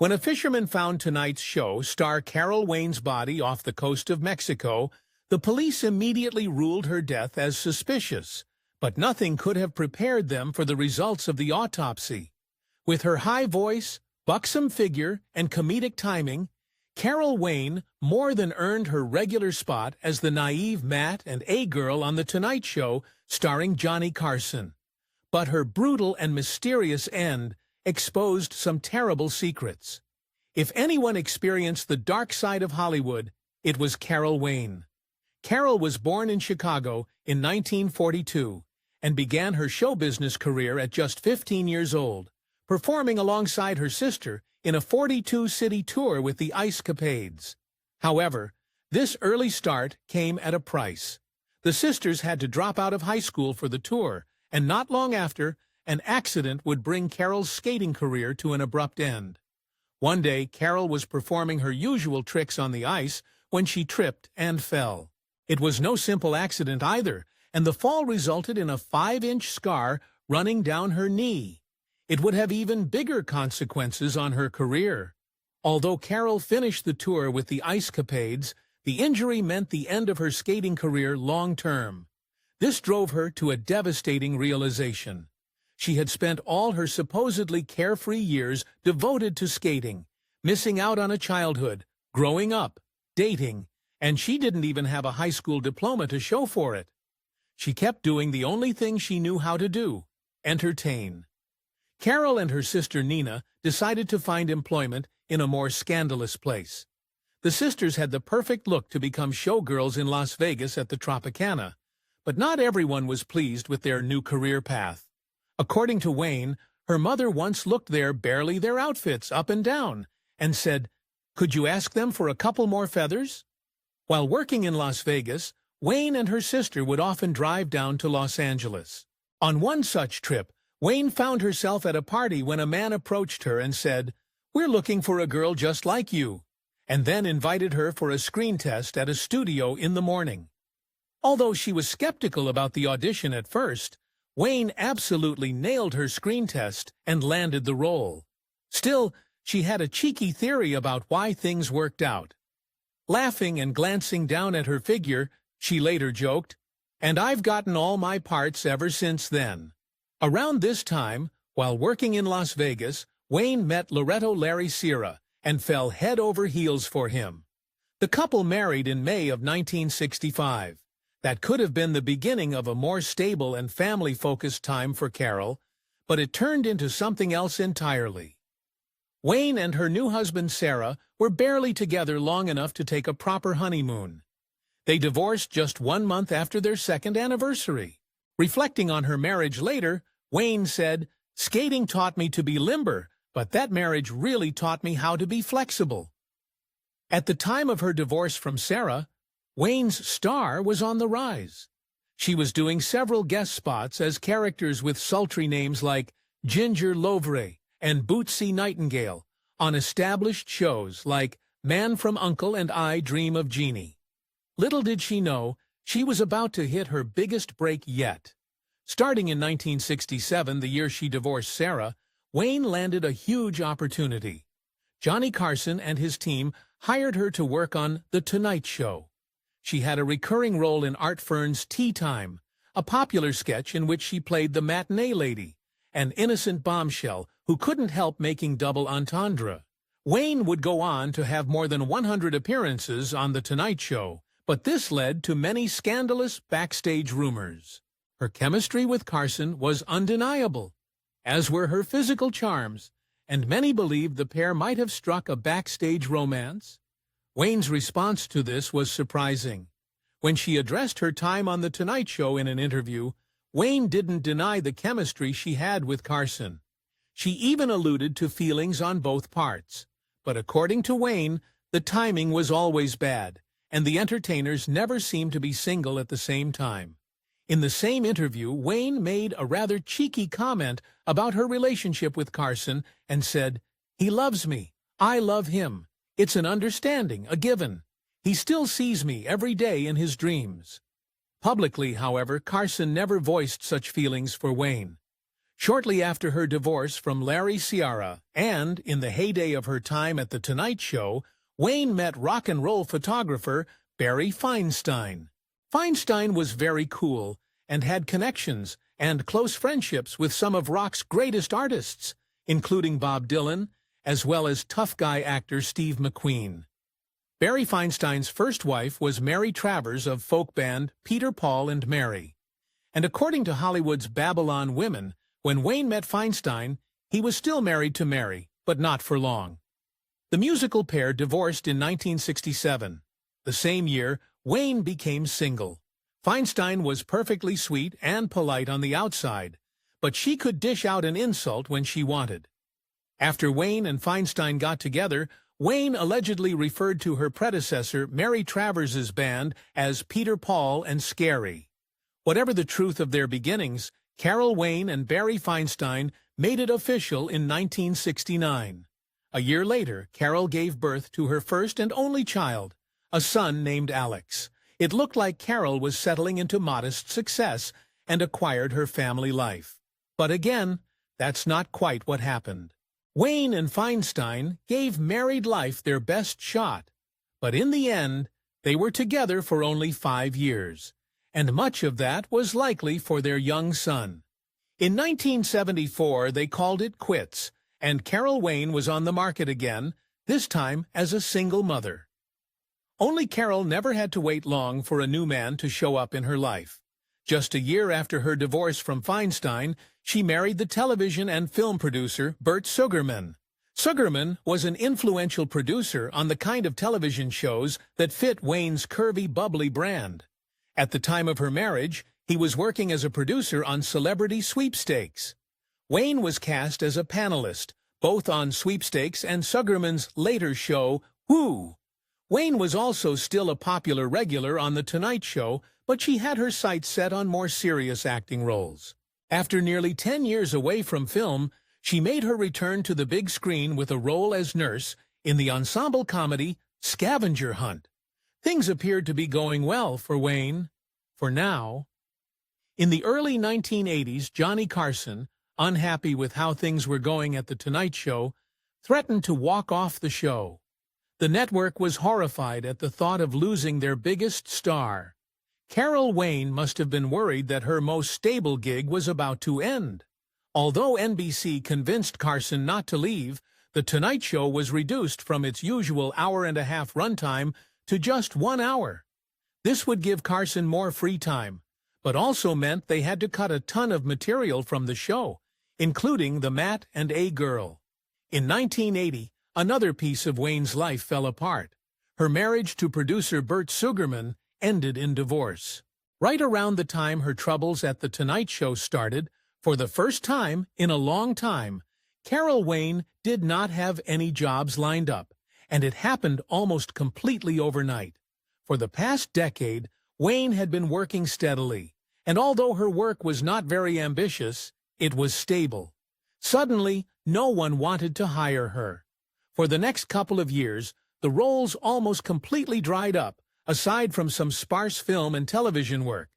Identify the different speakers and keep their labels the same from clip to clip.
Speaker 1: When a fisherman found tonight's show star Carol Wayne's body off the coast of Mexico, the police immediately ruled her death as suspicious, but nothing could have prepared them for the results of the autopsy. With her high voice, buxom figure, and comedic timing, Carol Wayne more than earned her regular spot as the naive Matt and A-girl on The Tonight Show starring Johnny Carson. But her brutal and mysterious end exposed some terrible secrets. If anyone experienced the dark side of Hollywood, it was Carol Wayne. Carol was born in Chicago in 1942 and began her show business career at just 15 years old, performing alongside her sister in a 42-city tour with the Ice Capades. However, this early start came at a price. The sisters had to drop out of high school for the tour, and not long after, an accident would bring Carol's skating career to an abrupt end. One day, Carol was performing her usual tricks on the ice when she tripped and fell. It was no simple accident either, and the fall resulted in a 5-inch scar running down her knee. It would have even bigger consequences on her career. Although Carol finished the tour with the Ice Capades, the injury meant the end of her skating career long-term. This drove her to a devastating realization. She had spent all her supposedly carefree years devoted to skating, missing out on a childhood, growing up, dating, and she didn't even have a high school diploma to show for it. She kept doing the only thing she knew how to do: entertain. Carol and her sister Nina decided to find employment in a more scandalous place. The sisters had the perfect look to become showgirls in Las Vegas at the Tropicana, but not everyone was pleased with their new career path. According to Wayne, her mother once looked barely their outfits up and down and said, "Could you ask them for a couple more feathers?" While working in Las Vegas, Wayne and her sister would often drive down to Los Angeles. On one such trip, Wayne found herself at a party when a man approached her and said, "We're looking for a girl just like you," and then invited her for a screen test at a studio in the morning. Although she was skeptical about the audition at first, Wayne absolutely nailed her screen test and landed the role. Still, she had a cheeky theory about why things worked out. Laughing and glancing down at her figure, she later joked, "And I've gotten all my parts ever since then." Around this time, while working in Las Vegas, Wayne met Loretto Larry Sierra and fell head over heels for him. The couple married in May of 1965. That could have been the beginning of a more stable and family-focused time for Carol, but it turned into something else entirely. Wayne and her new husband Sarah were barely together long enough to take a proper honeymoon. They divorced just 1 month after their second anniversary. Reflecting on her marriage later, Wayne said, "Skating taught me to be limber, but that marriage really taught me how to be flexible." At the time of her divorce from Sarah, Wayne's star was on the rise. She was doing several guest spots as characters with sultry names like Ginger Lovre and Bootsy Nightingale on established shows like Man from U.N.C.L.E. and I Dream of Jeannie. Little did she know, she was about to hit her biggest break yet. Starting in 1967, the year she divorced Sarah, Wayne landed a huge opportunity. Johnny Carson and his team hired her to work on The Tonight Show. She had a recurring role in Art Fern's Tea Time, a popular sketch in which she played the matinee lady, an innocent bombshell who couldn't help making double entendre. Wayne would go on to have more than 100 appearances on The Tonight Show, but this led to many scandalous backstage rumors. Her chemistry with Carson was undeniable, as were her physical charms, and many believed the pair might have struck a backstage romance. Wayne's response to this was surprising. When she addressed her time on The Tonight Show in an interview, Wayne didn't deny the chemistry she had with Carson. She even alluded to feelings on both parts. But according to Wayne, the timing was always bad, and the entertainers never seemed to be single at the same time. In the same interview, Wayne made a rather cheeky comment about her relationship with Carson and said, "He loves me. I love him. It's an understanding, a given. He still sees me every day in his dreams." Publicly, however, Carson never voiced such feelings for Wayne. Shortly after her divorce from Larry Ciara, and in the heyday of her time at The Tonight Show, Wayne met rock and roll photographer Barry Feinstein. Feinstein was very cool and had connections and close friendships with some of rock's greatest artists, including Bob Dylan, as well as tough guy actor Steve McQueen. Barry Feinstein's first wife was Mary Travers of folk band Peter, Paul and Mary. And according to Hollywood's Babylon Women, when Wayne met Feinstein, he was still married to Mary, but not for long. The musical pair divorced in 1967. The same year, Wayne became single. Feinstein was perfectly sweet and polite on the outside, but she could dish out an insult when she wanted. After Wayne and Feinstein got together, Wayne allegedly referred to her predecessor, Mary Travers's band, as Peter, Paul and Scary. Whatever the truth of their beginnings, Carol Wayne and Barry Feinstein made it official in 1969. A year later, Carol gave birth to her first and only child, a son named Alex. It looked like Carol was settling into modest success and acquired her family life. But again, that's not quite what happened. Wayne and Feinstein gave married life their best shot, but in the end, they were together for only 5 years, and much of that was likely for their young son. In 1974, they called it quits, and Carol Wayne was on the market again, this time as a single mother. Only Carol never had to wait long for a new man to show up in her life. Just a year after her divorce from Feinstein, she married the television and film producer Bert Sugarman. Sugarman was an influential producer on the kind of television shows that fit Wayne's curvy, bubbly brand. At the time of her marriage, he was working as a producer on Celebrity Sweepstakes. Wayne was cast as a panelist, both on Sweepstakes and Sugarman's later show, Who. Wayne was also still a popular regular on The Tonight Show, but she had her sights set on more serious acting roles. After nearly 10 years away from film, she made her return to the big screen with a role as nurse in the ensemble comedy Scavenger Hunt. Things appeared to be going well for Wayne, for now. In the early 1980s, Johnny Carson, unhappy with how things were going at The Tonight Show, threatened to walk off the show. The network was horrified at the thought of losing their biggest star. Carol Wayne must have been worried that her most stable gig was about to end. Although NBC convinced Carson not to leave, The Tonight Show was reduced from its usual hour-and-a-half runtime to just 1 hour. This would give Carson more free time, but also meant they had to cut a ton of material from the show, including the Matt and A Girl. In 1980, another piece of Wayne's life fell apart. Her marriage to producer Bert Sugarman ended in divorce. Right around the time her troubles at The Tonight Show started, for the first time in a long time, Carol Wayne did not have any jobs lined up, and it happened almost completely overnight. For the past decade, Wayne had been working steadily, and although her work was not very ambitious, it was stable. Suddenly, no one wanted to hire her. For the next couple of years, the roles almost completely dried up, aside from some sparse film and television work.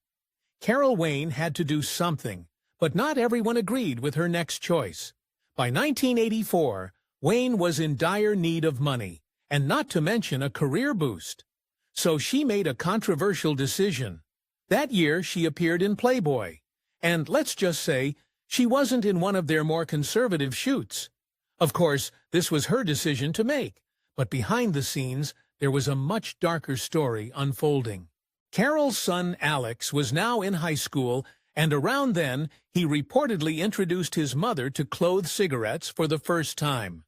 Speaker 1: Carol Wayne had to do something, but not everyone agreed with her next choice. By 1984, Wayne was in dire need of money, and not to mention a career boost. So she made a controversial decision. That year, she appeared in Playboy, and let's just say, she wasn't in one of their more conservative shoots. Of course, this was her decision to make, but behind the scenes, there was a much darker story unfolding. Carol's son Alex was now in high school, and around then, he reportedly introduced his mother to clothed cigarettes for the first time.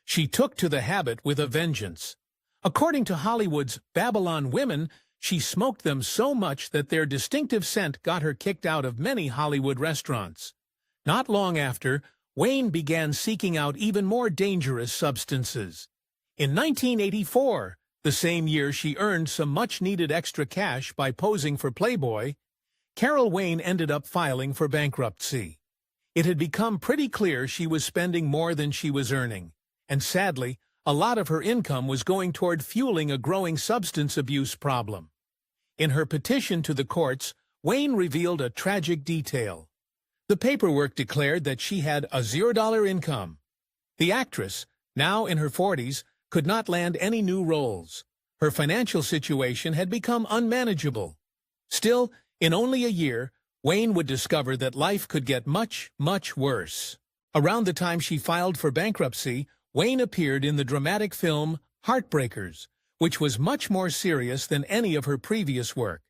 Speaker 1: She took to the habit with a vengeance. According to Hollywood's Babylon Women, she smoked them so much that their distinctive scent got her kicked out of many Hollywood restaurants. Not long after, Wayne began seeking out even more dangerous substances. In 1984, the same year she earned some much-needed extra cash by posing for Playboy, Carol Wayne ended up filing for bankruptcy. It had become pretty clear she was spending more than she was earning, and sadly, a lot of her income was going toward fueling a growing substance abuse problem. In her petition to the courts, Wayne revealed a tragic detail. The paperwork declared that she had a $0 income. The actress, now in her 40s, could not land any new roles. Her financial situation had become unmanageable. Still, in only a year, Wayne would discover that life could get much, much worse. Around the time she filed for bankruptcy, Wayne appeared in the dramatic film Heartbreakers, which was much more serious than any of her previous work.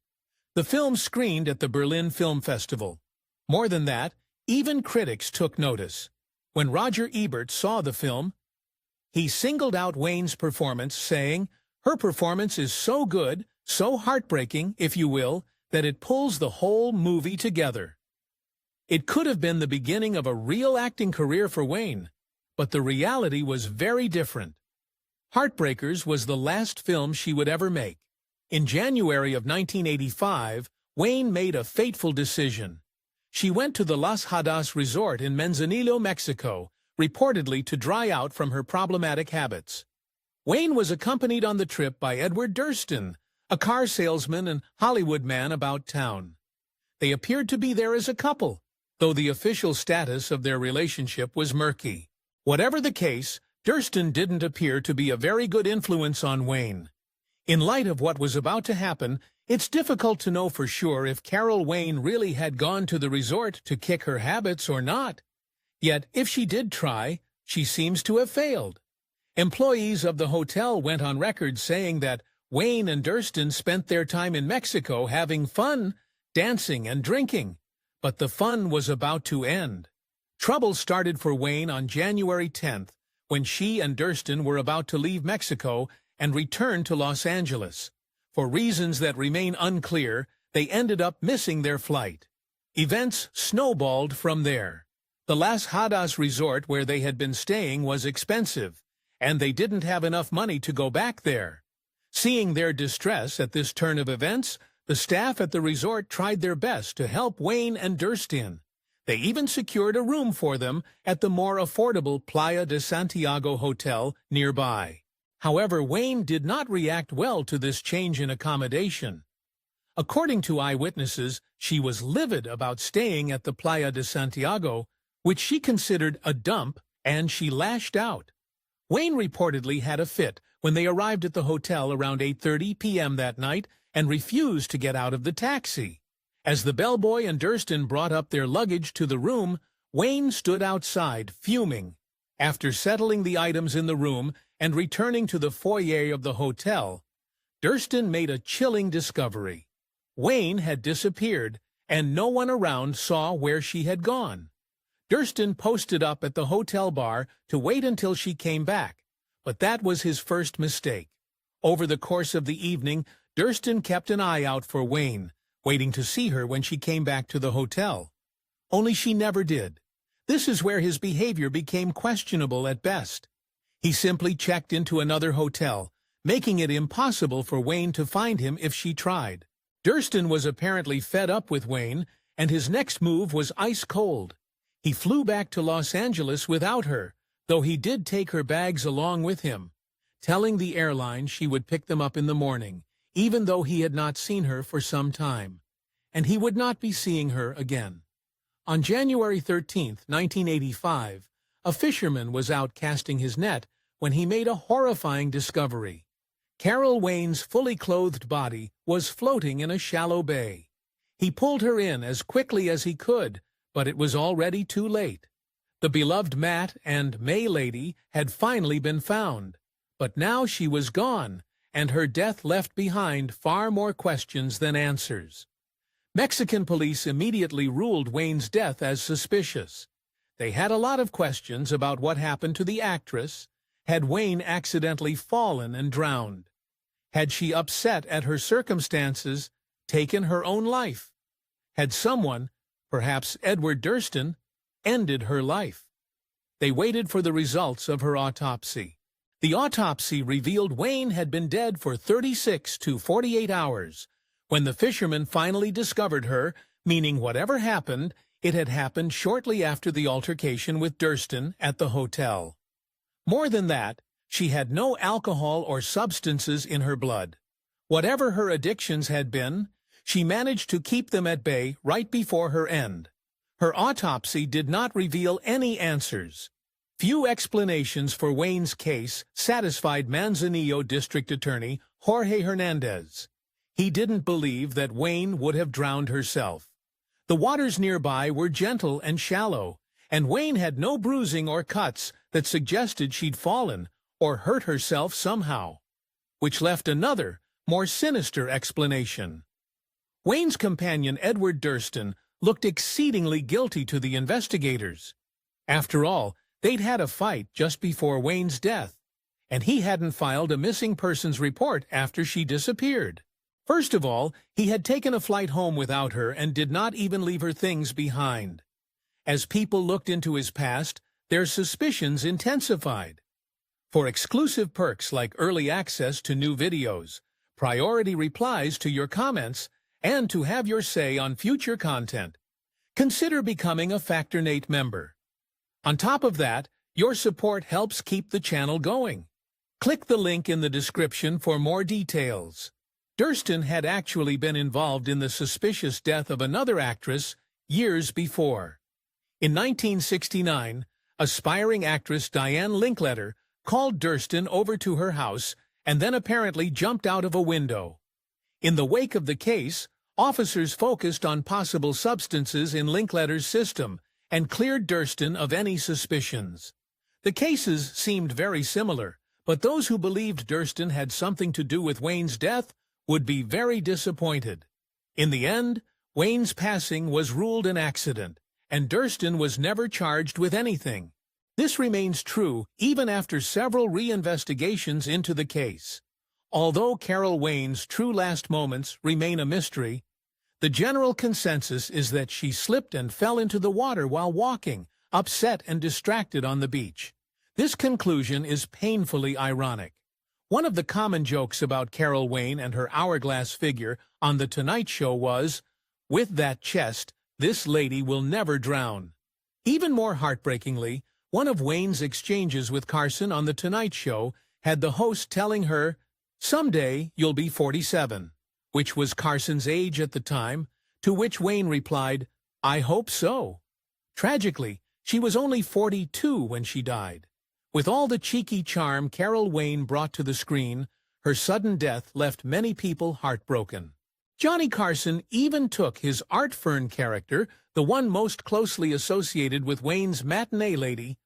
Speaker 1: The film screened at the Berlin Film Festival. More than that, even critics took notice. When Roger Ebert saw the film, he singled out Wayne's performance, saying, "Her performance is so good, so heartbreaking, if you will, that it pulls the whole movie together." It could have been the beginning of a real acting career for Wayne, but the reality was very different. Heartbreakers was the last film she would ever make. In January of 1985, Wayne made a fateful decision. She went to the Las Hadas resort in Manzanillo, Mexico, reportedly to dry out from her problematic habits. Wayne was accompanied on the trip by Edward Durston, a car salesman and Hollywood man about town. They appeared to be there as a couple, though the official status of their relationship was murky. Whatever the case, Durston didn't appear to be a very good influence on Wayne. In light of what was about to happen, it's difficult to know for sure if Carol Wayne really had gone to the resort to kick her habits or not. Yet, if she did try, she seems to have failed. Employees of the hotel went on record saying that Wayne and Durston spent their time in Mexico having fun, dancing and drinking. But the fun was about to end. Trouble started for Wayne on January 10th, when she and Durston were about to leave Mexico and return to Los Angeles. For reasons that remain unclear, they ended up missing their flight. Events snowballed from there. The Las Hadas resort where they had been staying was expensive, and they didn't have enough money to go back there. Seeing their distress at this turn of events, the staff at the resort tried their best to help Wayne and Durston. They even secured a room for them at the more affordable Playa de Santiago hotel nearby. However, Wayne did not react well to this change in accommodation. According to eyewitnesses, she was livid about staying at the Playa de Santiago, which she considered a dump, and she lashed out. Wayne reportedly had a fit when they arrived at the hotel around 8:30 p.m. that night and refused to get out of the taxi. As the bellboy and Durston brought up their luggage to the room, Wayne stood outside, fuming. After settling the items in the room and returning to the foyer of the hotel, Durston made a chilling discovery. Wayne had disappeared, and no one around saw where she had gone. Durston posted up at the hotel bar to wait until she came back, but that was his first mistake. Over the course of the evening, Durston kept an eye out for Wayne, waiting to see her when she came back to the hotel. Only she never did. This is where his behavior became questionable at best. He simply checked into another hotel, making it impossible for Wayne to find him if she tried. Durston was apparently fed up with Wayne, and his next move was ice cold. He flew back to Los Angeles without her, though he did take her bags along with him, telling the airline she would pick them up in the morning, even though he had not seen her for some time, and he would not be seeing her again. On January 13, 1985, a fisherman was out casting his net when he made a horrifying discovery. Carol Wayne's fully clothed body was floating in a shallow bay. He pulled her in as quickly as he could, but it was already too late. The beloved Matt and May lady had finally been found, but now she was gone, and her death left behind far more questions than answers. Mexican police immediately ruled Wayne's death as suspicious. They had a lot of questions about what happened to the actress. Had Wayne accidentally fallen and drowned? Had she, upset at her circumstances, taken her own life? Had someone, perhaps Edward Durston, ended her life? They waited for the results of her autopsy. The autopsy revealed Wayne had been dead for 36 to 48 hours. When the fisherman finally discovered her, meaning whatever happened, it had happened shortly after the altercation with Durston at the hotel. More than that, she had no alcohol or substances in her blood. Whatever her addictions had been, she managed to keep them at bay right before her end. Her autopsy did not reveal any answers. Few explanations for Wayne's case satisfied Manzanillo District Attorney Jorge Hernandez. He didn't believe that Wayne would have drowned herself. The waters nearby were gentle and shallow, and Wayne had no bruising or cuts that suggested she'd fallen or hurt herself somehow, which left another, more sinister explanation. Wayne's companion Edward Durston looked exceedingly guilty to the investigators. After all, they'd had a fight just before Wayne's death, and he hadn't filed a missing persons report after she disappeared. First of all, he had taken a flight home without her and did not even leave her things behind. As people looked into his past, their suspicions intensified. For exclusive perks like early access to new videos, priority replies to your comments, and to have your say on future content, consider becoming a Factornate member. On top of that, your support helps keep the channel going. Click the link in the description for more details. Durston had actually been involved in the suspicious death of another actress years before. In 1969, aspiring actress Diane Linkletter called Durston over to her house and then apparently jumped out of a window. In the wake of the case, officers focused on possible substances in Linkletter's system and cleared Durston of any suspicions. The cases seemed very similar, but those who believed Durston had something to do with Wayne's death would be very disappointed. In the end, Wayne's passing was ruled an accident, and Durston was never charged with anything. This remains true even after several re-investigations into the case. Although Carol Wayne's true last moments remain a mystery, the general consensus is that she slipped and fell into the water while walking, upset and distracted on the beach. This conclusion is painfully ironic. One of the common jokes about Carol Wayne and her hourglass figure on The Tonight Show was, "With that chest, this lady will never drown." Even more heartbreakingly, one of Wayne's exchanges with Carson on The Tonight Show had the host telling her, "Someday you'll be 47, which was Carson's age at the time, to which Wayne replied, "I hope so." Tragically, she was only 42 when she died. With all the cheeky charm Carol Wayne brought to the screen, her sudden death left many people heartbroken. Johnny Carson even took his Art Fern character, the one most closely associated with Wayne's matinee lady,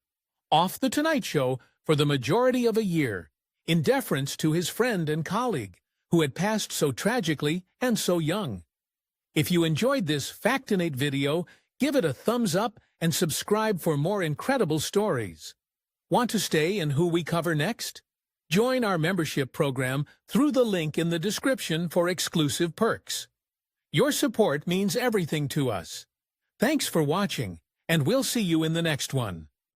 Speaker 1: off The Tonight Show for the majority of a year, in deference to his friend and colleague, who had passed so tragically and so young. If you enjoyed this Factinate video, give it a thumbs up and subscribe for more incredible stories. Want to stay in who we cover next? Join our membership program through the link in the description for exclusive perks. Your support means everything to us. Thanks for watching, and we'll see you in the next one.